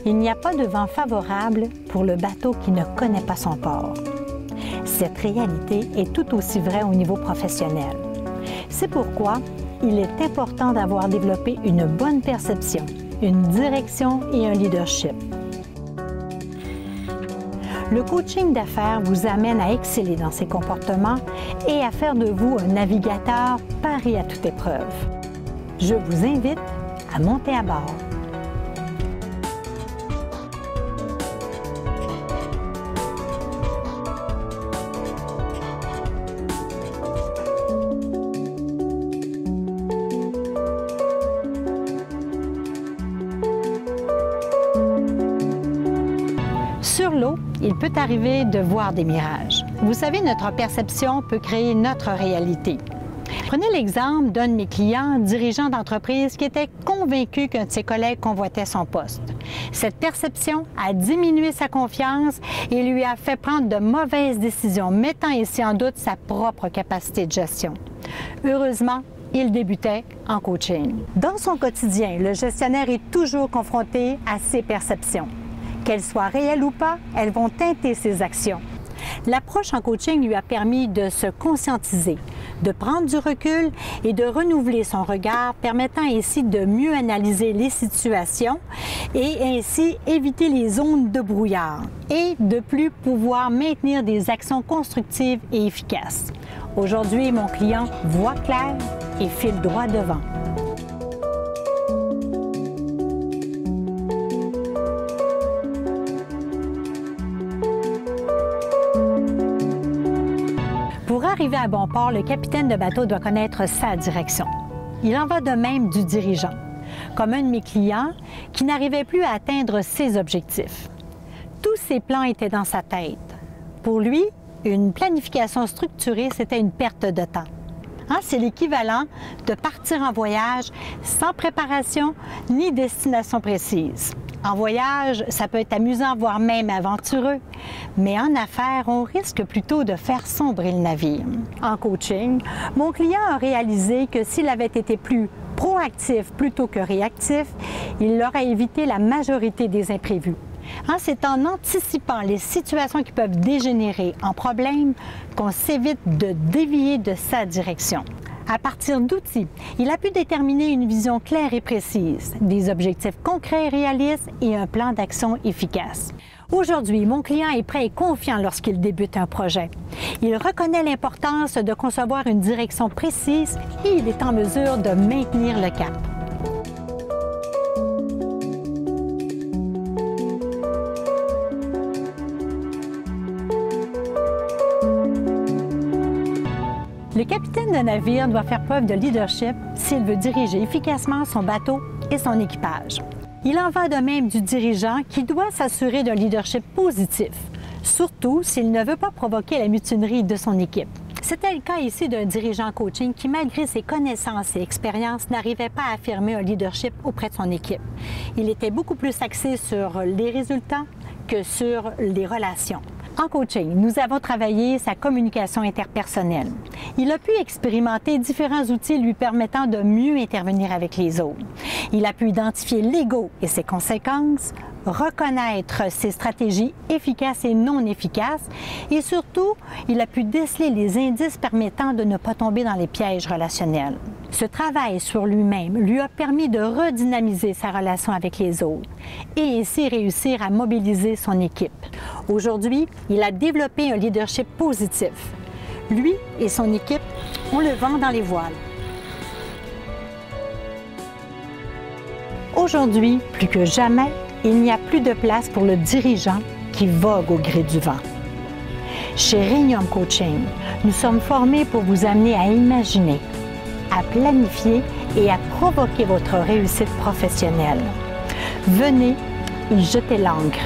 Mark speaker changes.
Speaker 1: Il n'y a pas de vent favorable pour le bateau qui ne connaît pas son port. Cette réalité est tout aussi vraie au niveau professionnel. C'est pourquoi il est important d'avoir développé une bonne perception, une direction et un leadership. Le coaching d'affaires vous amène à exceller dans ses comportements et à faire de vous un navigateur paré à toute épreuve. Je vous invite à monter à bord. Sur l'eau, il peut arriver de voir des mirages. Vous savez, notre perception peut créer notre réalité. Prenez l'exemple d'un de mes clients, dirigeant d'entreprise, qui était convaincu qu'un de ses collègues convoitait son poste. Cette perception a diminué sa confiance et lui a fait prendre de mauvaises décisions, mettant ainsi en doute sa propre capacité de gestion. Heureusement, il débutait en coaching. Dans son quotidien, le gestionnaire est toujours confronté à ses perceptions. Qu'elles soient réelles ou pas, elles vont teinter ses actions. L'approche en coaching lui a permis de se conscientiser, de prendre du recul et de renouveler son regard, permettant ainsi de mieux analyser les situations et ainsi éviter les zones de brouillard et de plus pouvoir maintenir des actions constructives et efficaces. Aujourd'hui, mon client voit clair et file droit devant. Pour arriver à bon port, le capitaine de bateau doit connaître sa direction. Il en va de même du dirigeant, comme un de mes clients qui n'arrivait plus à atteindre ses objectifs. Tous ses plans étaient dans sa tête. Pour lui, une planification structurée, c'était une perte de temps. C'est l'équivalent de partir en voyage sans préparation ni destination précise. En voyage, ça peut être amusant, voire même aventureux, mais en affaires, on risque plutôt de faire sombrer le navire. En coaching, mon client a réalisé que s'il avait été plus proactif plutôt que réactif, il aurait évité la majorité des imprévus. C'est en anticipant les situations qui peuvent dégénérer en problèmes qu'on s'évite de dévier de sa direction. À partir d'outils, il a pu déterminer une vision claire et précise, des objectifs concrets et réalistes et un plan d'action efficace. Aujourd'hui, mon client est prêt et confiant lorsqu'il débute un projet. Il reconnaît l'importance de concevoir une direction précise et il est en mesure de maintenir le cap. Le capitaine de navire doit faire preuve de leadership s'il veut diriger efficacement son bateau et son équipage. Il en va de même du dirigeant qui doit s'assurer d'un leadership positif, surtout s'il ne veut pas provoquer la mutinerie de son équipe. C'était le cas ici d'un dirigeant coaching qui, malgré ses connaissances et expériences, n'arrivait pas à affirmer un leadership auprès de son équipe. Il était beaucoup plus axé sur les résultats que sur les relations. En coaching, nous avons travaillé sa communication interpersonnelle. Il a pu expérimenter différents outils lui permettant de mieux intervenir avec les autres. Il a pu identifier l'ego et ses conséquences, reconnaître ses stratégies efficaces et non efficaces et surtout, il a pu déceler les indices permettant de ne pas tomber dans les pièges relationnels. Ce travail sur lui-même lui a permis de redynamiser sa relation avec les autres et ainsi réussir à mobiliser son équipe. Aujourd'hui, il a développé un leadership positif. Lui et son équipe ont le vent dans les voiles. Aujourd'hui, plus que jamais, il n'y a plus de place pour le dirigeant qui vogue au gré du vent. Chez Rhénium Coaching, nous sommes formés pour vous amener à imaginer, à planifier et à provoquer votre réussite professionnelle. Venez y jeter l'ancre.